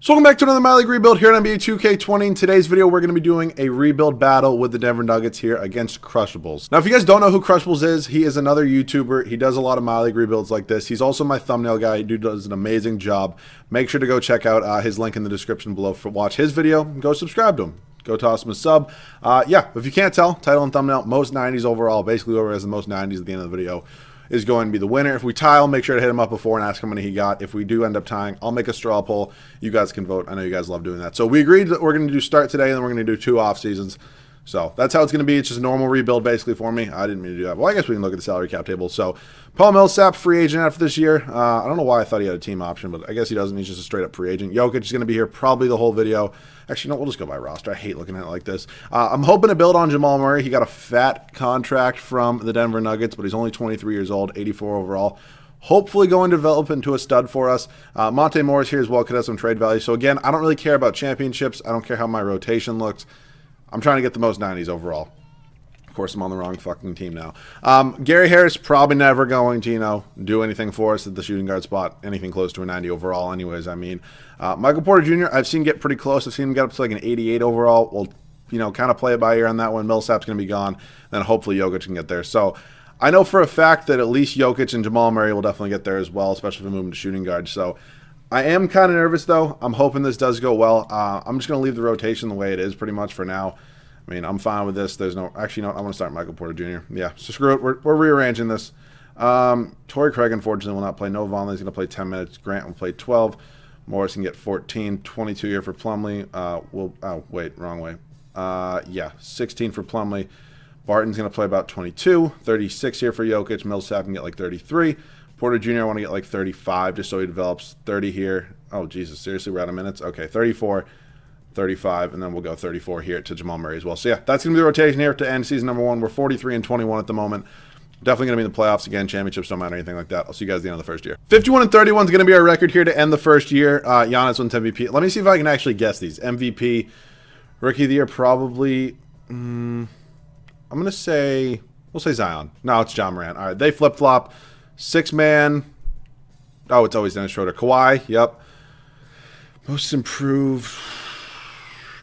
So welcome back to another My League rebuild here on NBA 2K20. In today's video, we're going to be doing a rebuild battle with the Denver Nuggets here against CRUSHABLES. Now, if you guys don't know who CRUSHABLES is, he is another YouTuber. He does a lot of My League rebuilds like this. He's also my thumbnail guy. Dude does an amazing job. Make sure to go check out his link in the description below for watch his video. Go subscribe to him. Go toss him a sub. Yeah, if you can't tell, title and thumbnail, most 90s overall. Basically, whoever has the most 90s at the end of the video is going to be the winner. If we tie, I'll make sure to hit him up before and ask how many he got. If we do end up tying, I'll make a straw poll. You guys can vote. I know you guys love doing that. So we agreed that we're going to do start today, and then we're going to do 2 off seasons. So that's how it's going to be. It's just a normal rebuild basically for me. I didn't mean to do that. Well, I guess we can look at the salary cap table. So Paul Millsap, free agent after this year. I don't know why I thought he had a team option, but I guess he doesn't. He's just a straight up free agent. Jokic is going to be here probably the whole video. Actually, no, we'll just go by roster. I hate looking at it like this. I'm hoping to build on Jamal Murray. He got a fat contract from the Denver Nuggets, but he's only 23 years old, 84 overall. Hopefully going to develop into a stud for us. Monte Morris here as well could have some trade value. So again, I don't really care about championships. I don't care how my rotation looks. I'm trying to get the most 90s overall. Of course, I'm on the wrong fucking team now. Gary Harris probably never going to, do anything for us at the shooting guard spot. Anything close to a 90 overall anyways, I mean. Michael Porter Jr., I've seen get pretty close. I've seen him get up to like an 88 overall. We'll, kind of play it by ear on that one. Millsap's going to be gone. Then hopefully Jokic can get there. So I know for a fact that at least Jokic and Jamal Murray will definitely get there as well, especially if we move into shooting guard. So I am kind of nervous, though. I'm hoping this does go well. I'm just going to leave the rotation the way it is pretty much for now. I mean, I'm fine with this. There's no... Actually, no, I want to start Michael Porter Jr. Yeah, so screw it. We're rearranging this. Torrey Craig, unfortunately, will not play. No Vonleh's going to play 10 minutes. Grant will play 12. Morris can get 14. 22 here for Plumlee. Oh, wait, wrong way. Yeah, 16 for Plumlee. Barton's going to play about 22. 36 here for Jokic. Millsap can get like 33. Porter Jr., I want to get like 35 just so he develops. 30 here. Oh, Jesus, seriously, we're out of minutes? Okay, 34. 35, and then we'll go 34 here to Jamal Murray as well. So yeah, that's going to be the rotation here to end season number 1. We're 43 and 21 at the moment. Definitely going to be in the playoffs again. Championships don't matter, anything like that. I'll see you guys at the end of the first year. 51 and 31 is going to be our record here to end the first year. Giannis wins MVP. Let me see if I can actually guess these. MVP, Rookie of the Year, probably. I'm going to say, we'll say Zion. No, it's John Morant. All right, they flip-flop. 6-man. Oh, it's always Dennis Schroeder. Kawhi, yep. Most improved.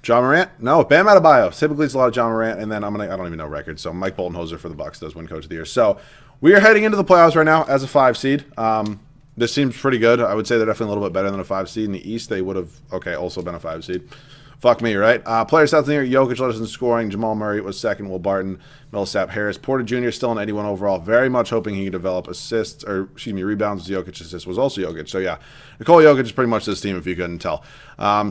John Morant? No, Bam Adebayo. Typically, it's a lot of John Morant, and then I don't even know records. So Mike Bolton-Hoser for the Bucks does win Coach of the Year. So we are heading into the playoffs right now as a 5 seed. This seems pretty good. I would say they're definitely a little bit better than a 5 seed. In the East, they would have, also been a 5 seed. Fuck me, right? Player stats in the year, Jokic led us in scoring. Jamal Murray was second. Will Barton, Millsap, Harris. Porter Jr. still an 81 overall. Very much hoping he could develop assists, rebounds. Jokic assist was also Jokic. So, yeah, Nikola Jokic is pretty much this team if you couldn't tell.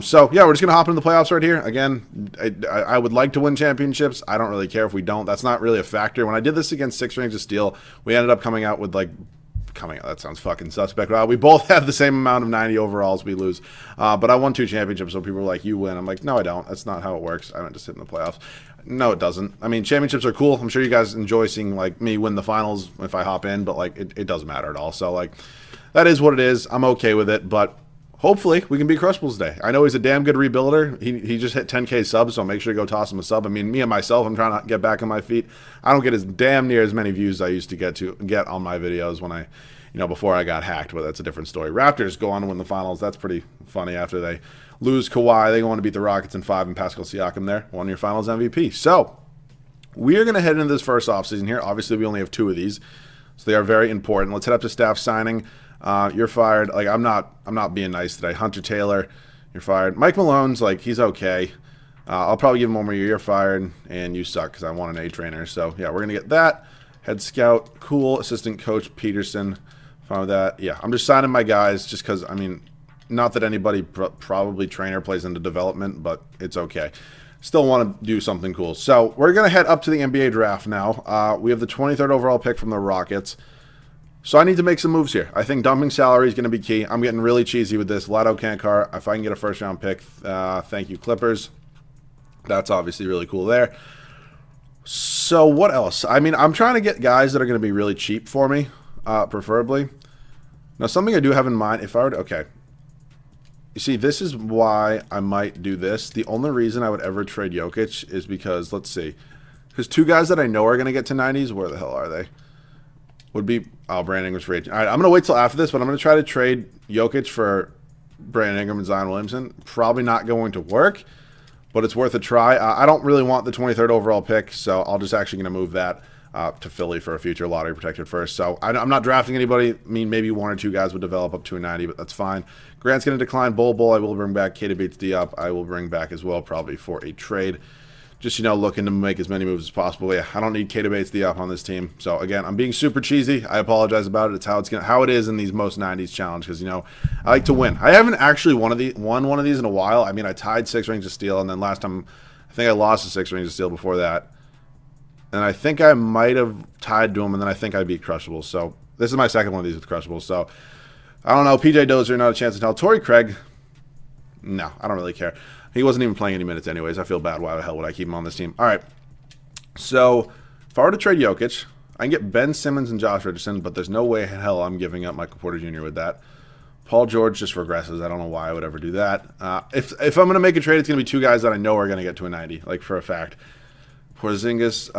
So, yeah, we're just going to hop into the playoffs right here. Again, I would like to win championships. I don't really care if we don't. That's not really a factor. When I did this against 6 Rings of Steel, we ended up coming out with, that sounds fucking suspect. We both have the same amount of 90 overalls. We lose. But I won 2 championships, so people were like, you win. I'm like, no, I don't. That's not how it works. I meant to sit in the playoffs. No, it doesn't. I mean, championships are cool. I'm sure you guys enjoy seeing, me win the finals if I hop in, but, it doesn't matter at all. So, that is what it is. I'm okay with it, but hopefully we can beat CRUSHABLES today. I know he's a damn good rebuilder. He just hit 10K subs, so make sure to go toss him a sub. I mean, me and myself, I'm trying to get back on my feet. I don't get as damn near as many views as I used to get on my videos when I, before I got hacked, but that's a different story. Raptors go on to win the finals. That's pretty funny after they lose Kawhi. They go on to beat the Rockets in 5 and Pascal Siakam there, won your finals MVP. So we are going to head into this first offseason here. Obviously, we only have 2 of these, so they are very important. Let's head up to staff signing. You're fired. I'm not being nice today. Hunter Taylor, you're fired. Mike Malone's he's okay. I'll probably give him 1 more year. You're fired, and you suck because I want an A trainer. So yeah, we're gonna get that. Head scout, cool. Assistant coach Peterson, fine with that. Yeah, I'm just signing my guys just because not that anybody probably trainer plays into development, but it's okay. Still want to do something cool. So we're gonna head up to the NBA draft now. We have the 23rd overall pick from the Rockets. So I need to make some moves here. I think dumping salary is going to be key. I'm getting really cheesy with this. Lado Kankar, if I can get a first-round pick, thank you, Clippers. That's obviously really cool there. So what else? I mean, I'm trying to get guys that are going to be really cheap for me, preferably. Now, something I do have in mind, if I were to... Okay. You see, this is why I might do this. The only reason I would ever trade Jokic is because, let's see. Because 2 guys that I know are going to get to 90s, where the hell are they? Would be Brandon was free agent. All right, I'm going to wait till after this, but I'm going to try to trade Jokic for Brandon Ingram and Zion Williamson. Probably not going to work, but it's worth a try. I don't really want the 23rd overall pick, so I'll just actually going to move that to Philly for a future lottery protected first. So I'm not drafting anybody. I mean, maybe one or two guys would develop up to a 90, but that's fine. Grant's going to decline. Bull. I will bring back. Kata beats D up. I will bring back as well, probably for a trade. Just, looking to make as many moves as possible. Yeah, I don't need Kata Bates the up on this team. So, again, I'm being super cheesy. I apologize about it. It's how it is in these most 90s challenge because, I like to win. I haven't actually won one of these in a while. I mean, I tied 6 rings of steel, and then last time I think I lost the 6 rings of steel before that. And I think I might have tied to him, and then I think I beat Crushables. So, this is my second one of these with Crushables. So, I don't know. PJ Dozier, not a chance to tell. Torrey Craig, no, I don't really care. He wasn't even playing any minutes anyways. I feel bad. Why the hell would I keep him on this team? All right. So, if I were to trade Jokic, I can get Ben Simmons and Josh Richardson, but there's no way in hell I'm giving up Michael Porter Jr. with that. Paul George just regresses. I don't know why I would ever do that. If I'm going to make a trade, it's going to be 2 guys that I know are going to get to a 90, like for a fact. Porzingis,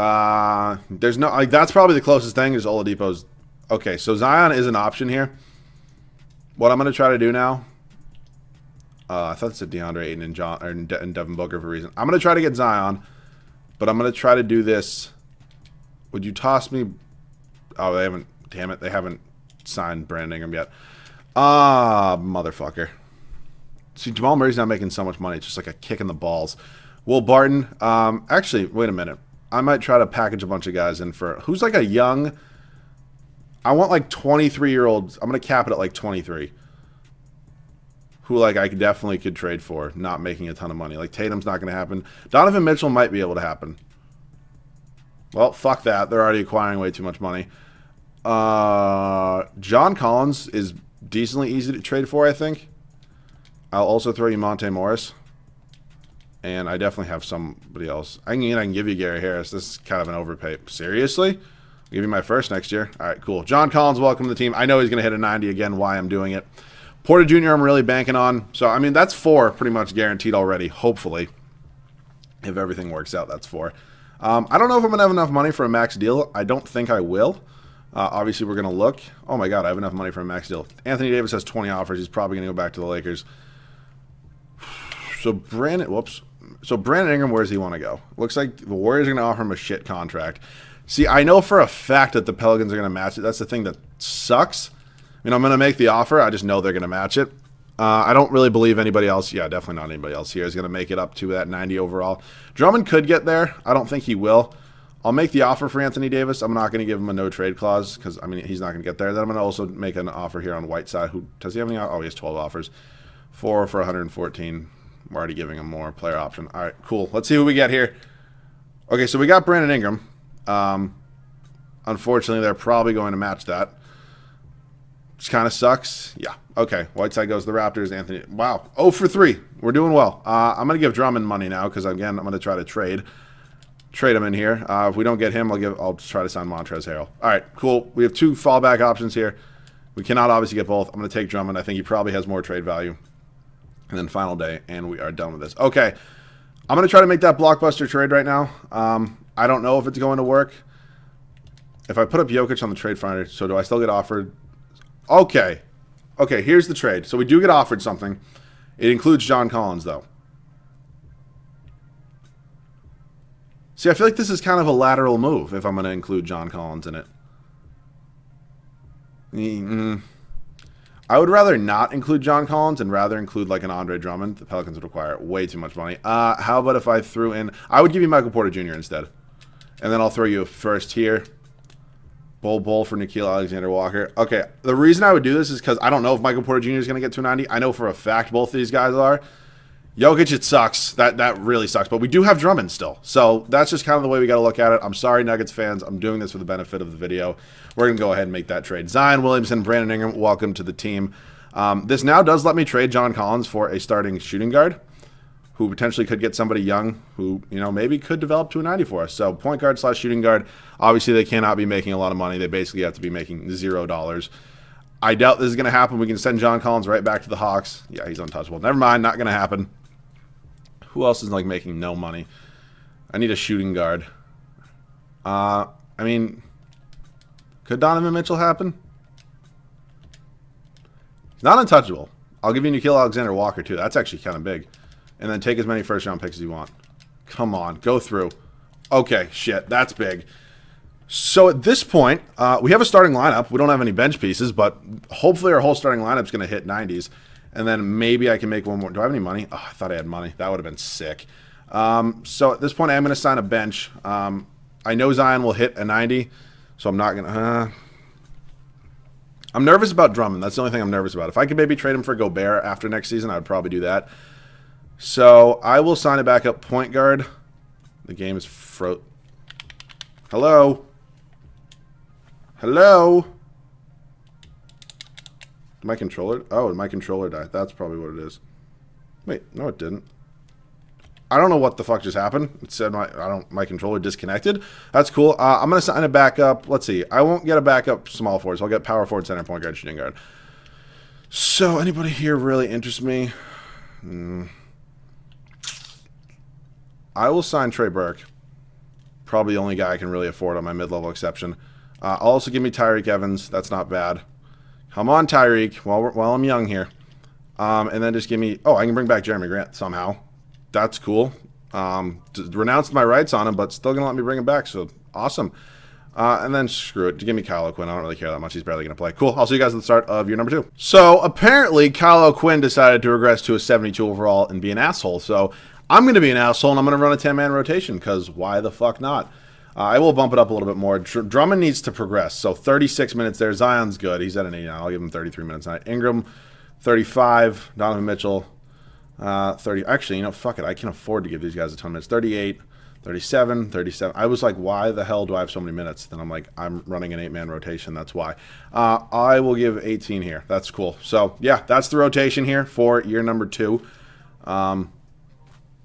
there's no, like, that's probably the closest thing is Oladipo's. Okay, so Zion is an option here. What I'm going to try to do now, I thought it said DeAndre Ayton and Devin Booker for a reason. I'm going to try to get Zion, but I'm going to try to do this. Would you toss me? Oh, they haven't. Damn it, they haven't signed Brandon Ingram yet. Motherfucker. See, Jamal Murray's not making so much money. It's just like a kick in the balls. Will Barton. Actually, wait a minute. I might try to package a bunch of guys in for who's like a young. I want like 23-year-olds. I'm going to cap it at like 23. Who, like, I definitely could trade for, not making a ton of money. Like, Tatum's not going to happen. Donovan Mitchell might be able to happen. Well, fuck that. They're already acquiring way too much money. John Collins is decently easy to trade for, I think. I'll also throw you Monte Morris. And I definitely have somebody else. I can give you Gary Harris. This is kind of an overpay. Seriously? I'll give you my first next year? All right, cool. John Collins, welcome to the team. I know he's going to hit a 90 again. Why I'm doing it. Porter Jr. I'm really banking on. So, I mean, that's 4 pretty much guaranteed already, hopefully. If everything works out, that's 4. I don't know if I'm going to have enough money for a max deal. I don't think I will. Obviously, we're going to look. Oh, my God, I have enough money for a max deal. Anthony Davis has 20 offers. He's probably going to go back to the Lakers. So, Brandon Ingram, where does he want to go? Looks like the Warriors are going to offer him a shit contract. See, I know for a fact that the Pelicans are going to match it. That's the thing that sucks. I'm going to make the offer. I just know they're going to match it. I don't really believe anybody else. Yeah, definitely not anybody else here is going to make it up to that 90 overall. Drummond could get there. I don't think he will. I'll make the offer for Anthony Davis. I'm not going to give him a no-trade clause because, I mean, he's not going to get there. Then I'm going to also make an offer here on Whiteside. Who does he have any? Oh, he has 12 offers. 4 for 114. I'm already giving him more player option. All right, cool. Let's see who we get here. Okay, so we got Brandon Ingram. Unfortunately, they're probably going to match that. Which kind of sucks. Yeah. Okay. Whiteside goes to the Raptors. Anthony. Wow. 0 for 3. We're doing well. I'm going to give Drummond money now because, again, I'm going to try to trade him in here. If we don't get him, I'll just try to sign Montrezl Harrell. All right. Cool. We have 2 fallback options here. We cannot obviously get both. I'm going to take Drummond. I think he probably has more trade value. And then final day, and we are done with this. Okay. I'm going to try to make that blockbuster trade right now. I don't know if it's going to work. If I put up Jokic on the trade finder, so do I still get offered? Okay. Okay, here's the trade. So we do get offered something. It includes John Collins, though. See, I feel like this is kind of a lateral move if I'm going to include John Collins in it. I would rather not include John Collins and rather include like an Andre Drummond. The Pelicans would require way too much money. How about if I threw in... I would give you Michael Porter Jr. instead. And then I'll throw you a first here. Bull for Nickeil Alexander-Walker. Okay, the reason I would do this is because I don't know if Michael Porter Jr. is going to get to 90. I know for a fact both of these guys are. Jokic, it sucks. That really sucks. But we do have Drummond still. So that's just kind of the way we got to look at it. I'm sorry, Nuggets fans. I'm doing this for the benefit of the video. We're going to go ahead and make that trade. Zion Williamson, Brandon Ingram, welcome to the team. This now does let me trade John Collins for a starting shooting guard who potentially could get somebody young who, maybe could develop to a 90 for us. So point guard / shooting guard. Obviously, they cannot be making a lot of money. They basically have to be making $0. I doubt this is going to happen. We can send John Collins right back to the Hawks. Yeah, he's untouchable. Never mind. Not going to happen. Who else is like making no money? I need a shooting guard. I mean, could Donovan Mitchell happen? He's not untouchable. I'll give you Nikhil Alexander Walker, too. That's actually kind of big. And then take as many first-round picks as you want. Come on. Go through. Okay, shit. That's big. So at this point, we have a starting lineup. We don't have any bench pieces, but hopefully our whole starting lineup's going to hit 90s. And then maybe I can make one more. Do I have any money? Oh, I thought I had money. That would have been sick. So at this point, I'm going to sign a bench. I know Zion will hit a 90, so I'm not going to... I'm nervous about Drummond. That's the only thing I'm nervous about. If I could maybe trade him for Gobert after next season, I would probably do that. So I will sign a backup point guard. The game is Hello? Hello? My controller? Oh, my controller died. That's probably what it is. Wait, no it didn't. I don't know what the fuck just happened. It said my controller disconnected. That's cool. I'm going to sign a backup. Let's see. I won't get a backup small forward, so I'll get power forward, center, point guard, shooting guard. So anybody here really interests me? I will sign Trey Burke. Probably the only guy I can really afford on my mid-level exception. Also give me Tyreek Evans. That's not bad. Come on, Tyreek, while I'm young here. And then just give me... Oh, I can bring back Jeremy Grant somehow. That's cool. Renounced my rights on him, but still going to let me bring him back, so awesome. And then screw it. Give me Kyle O'Quinn. I don't really care that much. He's barely going to play. Cool. I'll see you guys at the start of year number 2. So apparently Kyle O'Quinn decided to regress to a 72 overall and be an asshole. So I'm going to be an asshole, and I'm going to run a 10-man rotation because why the fuck not? I will bump it up a little bit more. Drummond needs to progress. So 36 minutes there. Zion's good. He's at an 80 now. I'll give him 33 minutes tonight. Ingram, 35. Donovan Mitchell, 30. Actually, you know, fuck it. I can afford to give these guys a ton of minutes. 38, 37, 37. I was like, why the hell do I have so many minutes? Then I'm like, I'm running an 8-man rotation. That's why. I will give 18 here. That's cool. So, yeah, that's the rotation here for year number 2.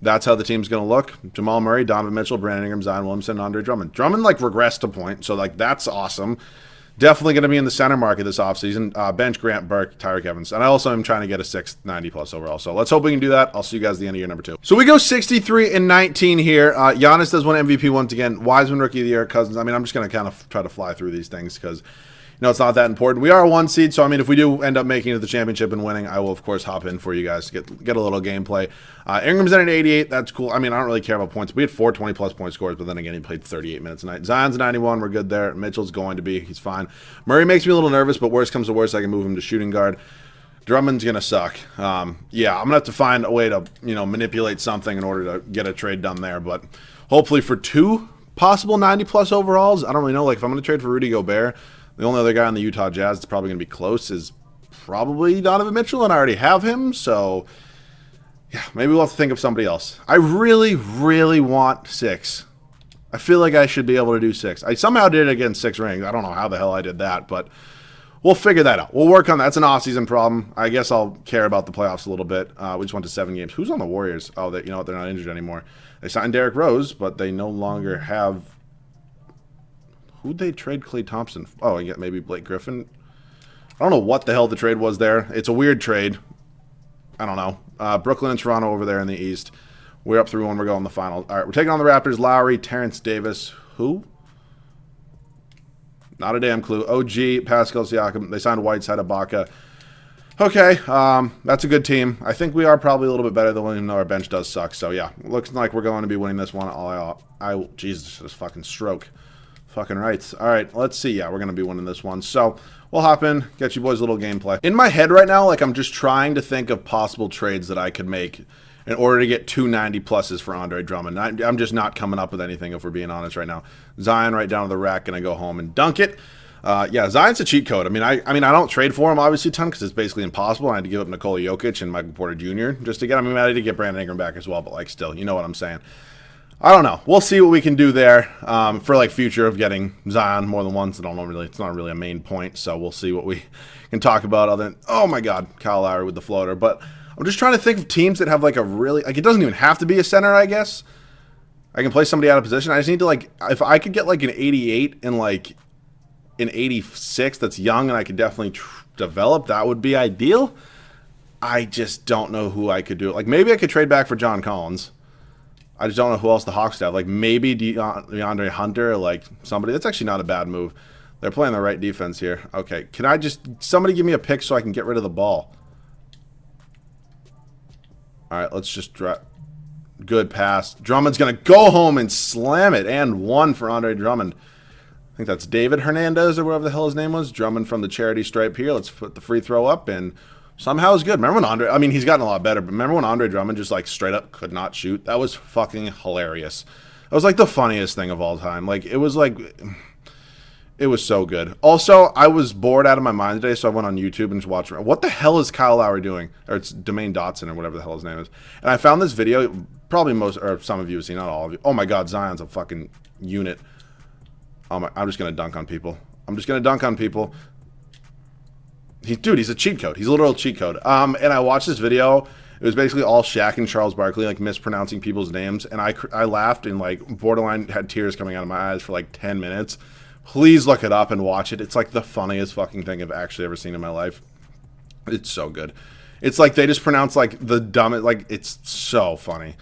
That's how the team's going to look. Jamal Murray, Donovan Mitchell, Brandon Ingram, Zion Williamson, Andre Drummond. Drummond, like, regressed a point, so, like, that's awesome. Definitely going to be in the center market this offseason. Bench Grant, Burke, Tyreek Evans. And I also am trying to get a 690-plus overall. So let's hope we can do that. I'll see you guys at the end of year number 2. So we go 63-19 here. Giannis does win MVP once again. Wiseman, Rookie of the Year, Cousins. I mean, I'm just going to kind of try to fly through these things because... You know, it's not that important. We are a 1 seed, so, I mean, if we do end up making it to the championship and winning, I will, of course, hop in for you guys to get a little gameplay. Ingram's in at 88. That's cool. I mean, I don't really care about points. We had 4 20-plus point scores, but then again, he played 38 minutes tonight. Zion's 91. We're good there. Mitchell's going to be. He's fine. Murray makes me a little nervous, but worst comes to worst, I can move him to shooting guard. Drummond's going to suck. Yeah, I'm going to have to find a way to, you know, manipulate something in order to get a trade done there, but hopefully for 2 possible 90-plus overalls, I don't really know. Like, if I'm going to trade for Rudy Gobert, the only other guy on the Utah Jazz that's probably going to be close is probably Donovan Mitchell, and I already have him, so yeah, maybe we'll have to think of somebody else. I really, really want 6. I feel like I should be able to do 6. I somehow did it against 6 rings. I don't know how the hell I did that, but we'll figure that out. We'll work on that. It's an off-season problem. I guess I'll care about the playoffs a little bit. We just went to 7 games. Who's on the Warriors? Oh, you know what? They're not injured anymore. They signed Derrick Rose, but they no longer have... Who'd they trade Klay Thompson? Oh, yeah, maybe Blake Griffin. I don't know what the hell the trade was there. It's a weird trade. I don't know. Brooklyn and Toronto over there in the East. We're up 3-1. We're going the final. All right, we're taking on the Raptors. Lowry, Terrence Davis. Who? Not a damn clue. OG, Pascal Siakam. They signed Whiteside, Ibaka. Okay, that's a good team. I think we are probably a little bit better than even though our bench does suck. So, yeah, looks like we're going to be winning this one. Jesus, this fucking stroke. Fucking rights. All right, let's see. Yeah, we're going to be winning this one. So we'll hop in, get you boys a little gameplay. In my head right now, like I'm just trying to think of possible trades that I could make in order to get 2 90-pluses for Andre Drummond. I'm just not coming up with anything if we're being honest right now. Zion right down to the rack, going to go home and dunk it. Yeah, Zion's a cheat code. I mean, I don't trade for him obviously a ton because it's basically impossible. I had to give up Nikola Jokic and Michael Porter Jr. just to get him. I had to get Brandon Ingram back as well, but like still, you know what I'm saying. I don't know. We'll see what we can do there for like future of getting Zion more than once. I don't know really. It's not really a main point, so we'll see what we can talk about. Other than oh my God, Kyle Lowry with the floater. But I'm just trying to think of teams that have like a really like it doesn't even have to be a center. I guess I can play somebody out of position. I just need to like if I could get like an 88 and like an 86 that's young and I could definitely develop. That would be ideal. I just don't know who I could do it. Like maybe I could trade back for John Collins. I just don't know who else the Hawks have. Like, maybe DeAndre Hunter, like, somebody. That's actually not a bad move. They're playing the right defense here. Okay, can I just... Somebody give me a pick so I can get rid of the ball. All right, let's just drop. Good pass. Drummond's going to go home and slam it. And one for Andre Drummond. I think that's David Hernandez or whatever the hell his name was. Drummond from the charity stripe here. Let's put the free throw up, and somehow it's good. Remember when Andre, I mean, he's gotten a lot better, but remember when Andre Drummond just like straight up could not shoot? That was fucking hilarious. That was like the funniest thing of all time. Like, it was so good. Also, I was bored out of my mind today, so I went on YouTube and just watched. What the hell is Kyle Lowry doing? Or it's Domain Dotson or whatever the hell his name is. And I found this video, probably most, or some of you have seen, not all of you. Oh my God, Zion's a fucking unit. Oh my, I'm just going to dunk on people. Dude, he's a cheat code. He's a literal cheat code. And I watched this video. It was basically all Shaq and Charles Barkley, like, mispronouncing people's names. And I laughed and, like, borderline had tears coming out of my eyes for, like, 10 minutes. Please look it up and watch it. It's, like, the funniest fucking thing I've actually ever seen in my life. It's so good. It's like they just pronounce, like, the dumbest, like, it's so funny.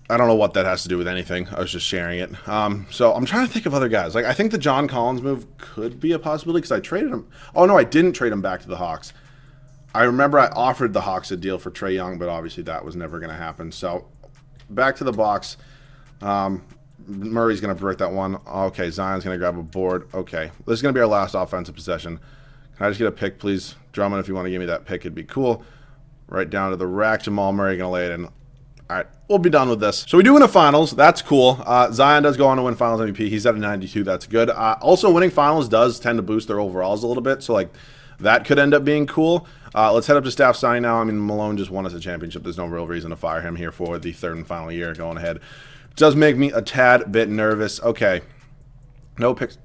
I don't know what that has to do with anything. I was just sharing it. So I'm trying to think of other guys. Like, I think the John Collins move could be a possibility because I traded him. Oh, no, I didn't trade him back to the Hawks. I remember I offered the Hawks a deal for Trae Young, but obviously that was never going to happen. So back to the box. Murray's going to break that one. Okay, Zion's going to grab a board. Okay, this is going to be our last offensive possession. Can I just get a pick, please? Drummond, if you want to give me that pick, it'd be cool. Right down to the rack. Jamal Murray going to lay it in. All right, we'll be done with this. So we do win a finals. That's cool. Zion does go on to win finals MVP. He's at a 92. That's good. Also, winning finals does tend to boost their overalls a little bit. So, like, that could end up being cool. Let's head up to staff signing now. I mean, Malone just won us a championship. There's no real reason to fire him here for the third and final year going ahead. It does make me a tad bit nervous. Okay. No picks.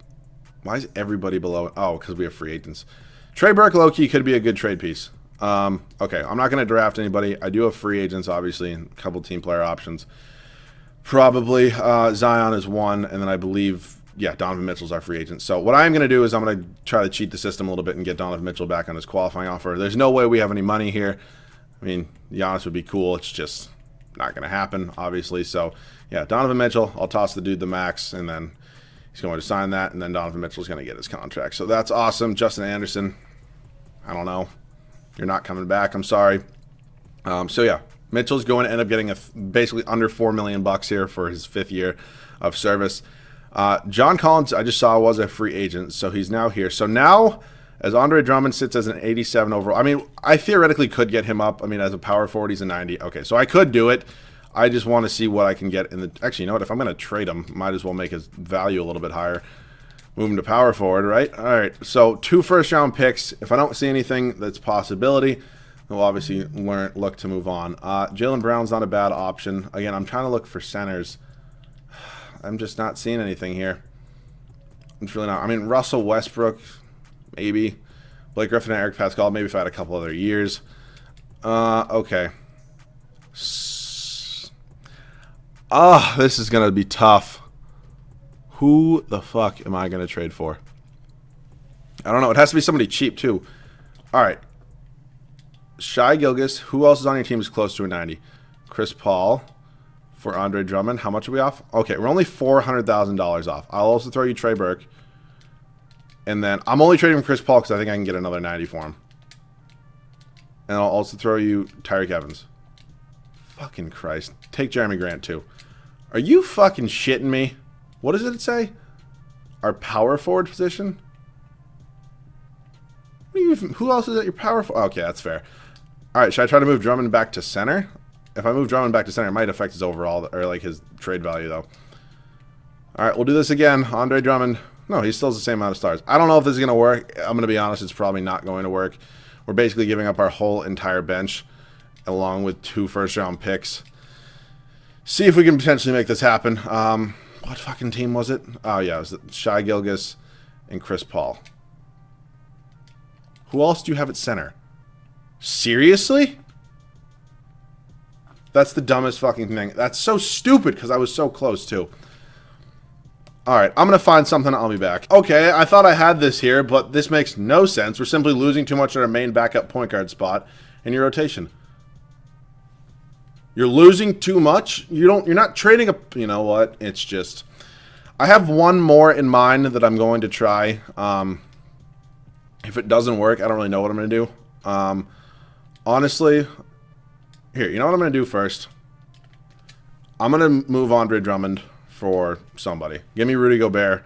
Why is everybody below? Oh, because we have free agents. Trey Burke, low-key, could be a good trade piece. Okay, I'm not going to draft anybody. I do have free agents, obviously, and a couple team player options. Probably Zion is one, and then I believe, yeah, Donovan Mitchell's our free agent. So what I'm going to do is I'm going to try to cheat the system a little bit and get Donovan Mitchell back on his qualifying offer. There's no way we have any money here. I mean, Giannis would be cool. It's just not going to happen, obviously. So, yeah, Donovan Mitchell, I'll toss the dude the max, and then he's going to sign that, and then Donovan Mitchell's going to get his contract. So that's awesome. Justin Anderson, I don't know. You're not coming back. I'm sorry. So, yeah, Mitchell's going to end up getting basically under $4 million here for his 5th year of service. John Collins, I just saw, was a free agent, so he's now here. So now, as Andre Drummond sits as an 87 overall, I mean, I theoretically could get him up. I mean, as a power forward, he's a 90. Okay, so I could do it. I just want to see what I can get in the... Actually, you know what? If I'm going to trade him, might as well make his value a little bit higher. Move him to power forward, right? All right, so 2 first-round picks. If I don't see anything that's a possibility, we'll obviously look to move on. Jaylen Brown's not a bad option. Again, I'm trying to look for centers. I'm just not seeing anything here. It's really not. I mean, Russell Westbrook, maybe. Blake Griffin and Eric Pascal, maybe if I had a couple other years. Okay. This is going to be tough. Who the fuck am I going to trade for? I don't know. It has to be somebody cheap, too. All right. Shai Gilgeous. Who else is on your team is close to a 90? Chris Paul for Andre Drummond. How much are we off? Okay, we're only $400,000 off. I'll also throw you Trey Burke. And then I'm only trading Chris Paul because I think I can get another 90 for him. And I'll also throw you Tyreek Evans. Fucking Christ. Take Jeremy Grant, too. Are you fucking shitting me? What does it say? Our power forward position? Who else is at your power forward? Okay, that's fair. All right, should I try to move Drummond back to center? If I move Drummond back to center, it might affect his overall, or like his trade value, though. All right, we'll do this again. Andre Drummond. No, he still has the same amount of stars. I don't know if this is going to work. I'm going to be honest, it's probably not going to work. We're basically giving up our whole entire bench along with 2 first-round picks. See if we can potentially make this happen. What fucking team was it? Oh, yeah, it was Shai Gilgeous and Chris Paul. Who else do you have at center? Seriously? That's the dumbest fucking thing. That's so stupid because I was so close, too. All right, I'm going to find something. I'll be back. Okay, I thought I had this here, but this makes no sense. We're simply losing too much at our main backup point guard spot in your rotation. You're losing too much? You're not trading a... You know what? It's just... I have one more in mind that I'm going to try. If it doesn't work, I don't really know what I'm going to do. Honestly, Here, you know what I'm going to do first? I'm going to move Andre Drummond for somebody. Give me Rudy Gobert.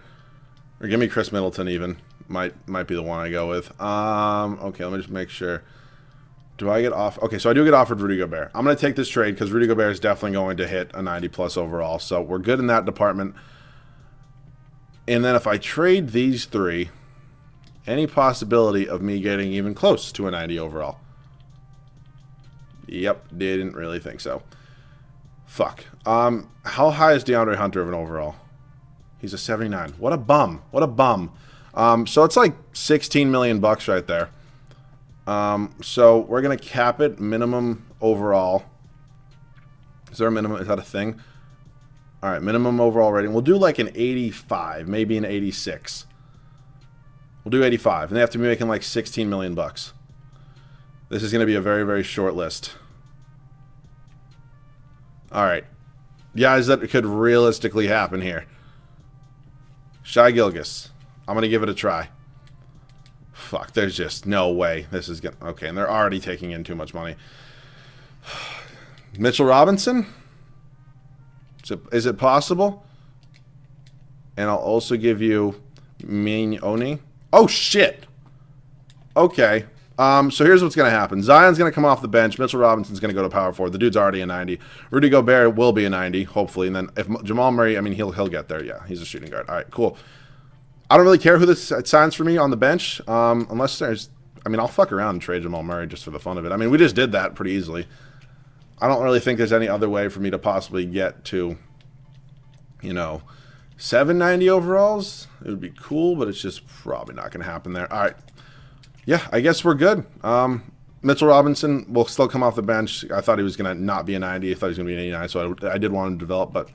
Or give me Chris Middleton even. Might be the one I go with. Okay, let me just make sure. Do I get off? Okay, so I do get offered Rudy Gobert. I'm going to take this trade because Rudy Gobert is definitely going to hit a 90+ overall. So we're good in that department. And then if I trade these three, any possibility of me getting even close to a 90 overall? Yep, didn't really think so. Fuck. How high is DeAndre Hunter of an overall? He's a 79. What a bum. What a bum. So it's like 16 million bucks right there. So we're going to cap it minimum overall. Is there a minimum? Is that a thing? All right, minimum overall rating. We'll do like an 85, maybe an 86. We'll do 85, and they have to be making like 16 million bucks. This is going to be a very, very short list. All right. Guys, that could realistically happen here. Shai Gilgeous. I'm going to give it a try. Fuck, there's just no way this is going to... Okay, and they're already taking in too much money. Mitchell Robinson? Is it possible? And I'll also give you Mignoni. Oh, shit! Okay. So here's what's going to happen. Zion's going to come off the bench. Mitchell Robinson's going to go to power forward. The dude's already a 90. Rudy Gobert will be a 90, hopefully. And then if Jamal Murray, I mean, he'll get there. Yeah, he's a shooting guard. All right, cool. I don't really care who this signs for me on the bench, unless there's... I mean, I'll fuck around and trade Jamal Murray just for the fun of it. I mean, we just did that pretty easily. I don't really think there's any other way for me to possibly get to, you know, 790 overalls. It would be cool, but it's just probably not going to happen there. All right. Yeah, I guess we're good. Mitchell Robinson will still come off the bench. I thought he was going to not be a 90. I thought he was going to be an 89, so I did want him to develop, but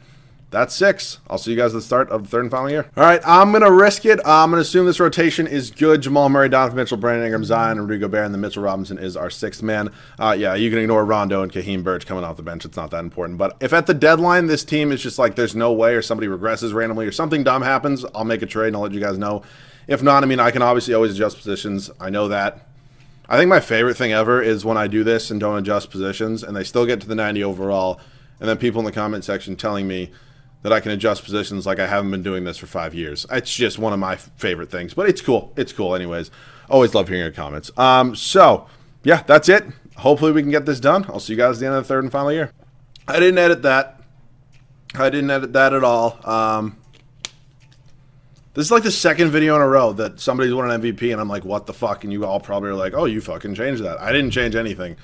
that's 6. I'll see you guys at the start of the third and final year. All right, I'm going to risk it. I'm going to assume this rotation is good. Jamal Murray, Donovan Mitchell, Brandon Ingram, Zion, and Rudy Gobert, and then Mitchell Robinson is our 6th man. Yeah, you can ignore Rondo and Kaheem Birch coming off the bench. It's not that important. But if at the deadline this team is just like there's no way or somebody regresses randomly or something dumb happens, I'll make a trade and I'll let you guys know. If not, I mean, I can obviously always adjust positions. I know that. I think my favorite thing ever is when I do this and don't adjust positions and they still get to the 90 overall, and then people in the comment section telling me that I can adjust positions like I haven't been doing this for 5 years. It's just one of my favorite things, but it's cool. It's cool anyways. Always love hearing your comments. So, yeah, that's it. Hopefully we can get this done. I'll see you guys at the end of the third and final year. I didn't edit that. I didn't edit that at all. This is like the second video in a row that somebody's won an MVP, and I'm like, what the fuck? And you all probably are like, oh, you fucking changed that. I didn't change anything.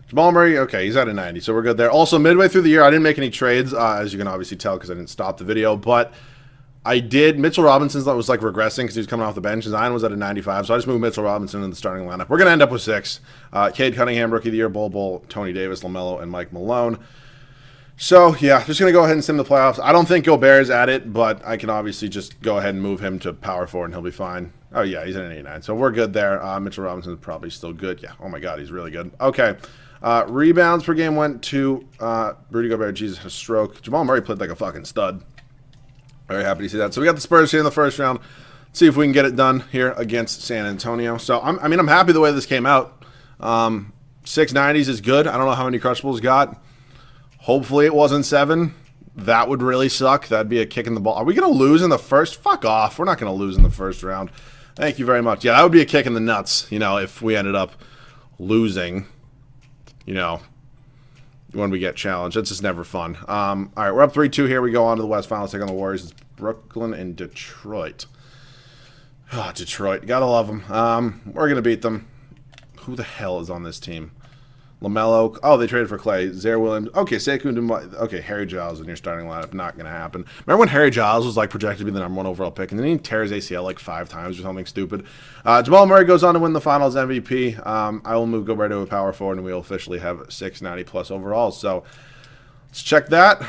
Jamal Murray, okay, he's at a 90, so we're good there. Also, midway through the year, I didn't make any trades, as you can obviously tell because I didn't stop the video, but I did. Mitchell Robinson was like regressing because he was coming off the bench. Zion was at a 95, so I just moved Mitchell Robinson in the starting lineup. We're going to end up with 6. Cade Cunningham, Rookie of the Year, Bol, Tony Davis, LaMelo, and Mike Malone. So, yeah, just going to go ahead and sim the playoffs. I don't think Gobert's at it, but I can obviously just go ahead and move him to power forward, and he'll be fine. Oh, yeah, he's at an 89, so we're good there. Mitchell Robinson's probably still good. Yeah, oh, my God, he's really good. Okay, rebounds per game went to Rudy Gobert. Jesus, had a stroke. Jamal Murray played like a fucking stud. Very happy to see that. So we got the Spurs here in the first round. Let's see if we can get it done here against San Antonio. So, I mean, I'm happy the way this came out. 690s is good. I don't know how many Crushables got. Hopefully it wasn't 7. That would really suck. That'd be a kick in the ball. Are we going to lose in the first? Fuck off. We're not going to lose in the first round. Thank you very much. Yeah, that would be a kick in the nuts, you know, if we ended up losing, you know, when we get challenged. It's just never fun. All right, we're up 3-2 here. We go on to the West Finals, take on the Warriors. It's Brooklyn and Detroit. Oh, Detroit. Gotta love them. We're going to beat them. Who the hell is on this team? LaMelo. Oh, they traded for Clay. Zaire Williams. Okay, Sekou. Okay, Harry Giles in your starting lineup. Not going to happen. Remember when Harry Giles was like projected to be the #1 overall pick, and then he tears ACL like 5 times or something stupid. Jamal Murray goes on to win the Finals MVP. I will move Gobert to a power forward, and we will officially have 690+ overalls. So let's check that.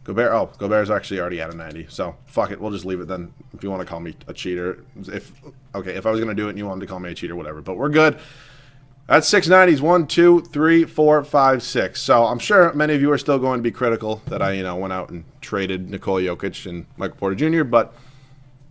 Gobert. Oh, Gobert's actually already at a 90. So fuck it. We'll just leave it then. If you want to call me a cheater, if I was going to do it and you wanted to call me a cheater, whatever. But we're good. That's 690s. 1, 2, 3, 4, 5, 6. So I'm sure many of you are still going to be critical that I, went out and traded Nikola Jokic and Michael Porter Jr., but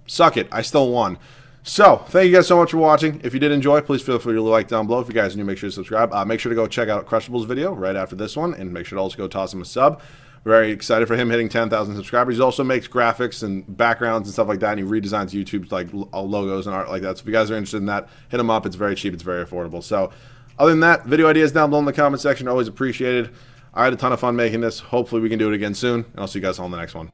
suck it. I still won. So, thank you guys so much for watching. If you did enjoy, please feel free to like down below. If you guys are new, make sure to subscribe. Make sure to go check out CRUSHABLES' video right after this one, and make sure to also go toss him a sub. Very excited for him hitting 10,000 subscribers. He also makes graphics and backgrounds and stuff like that, and he redesigns YouTube's like logos and art like that. So if you guys are interested in that, hit him up. It's very cheap. It's very affordable. So other than that, video ideas down below in the comment section are always appreciated. I had a ton of fun making this. Hopefully we can do it again soon, and I'll see you guys all in the next one.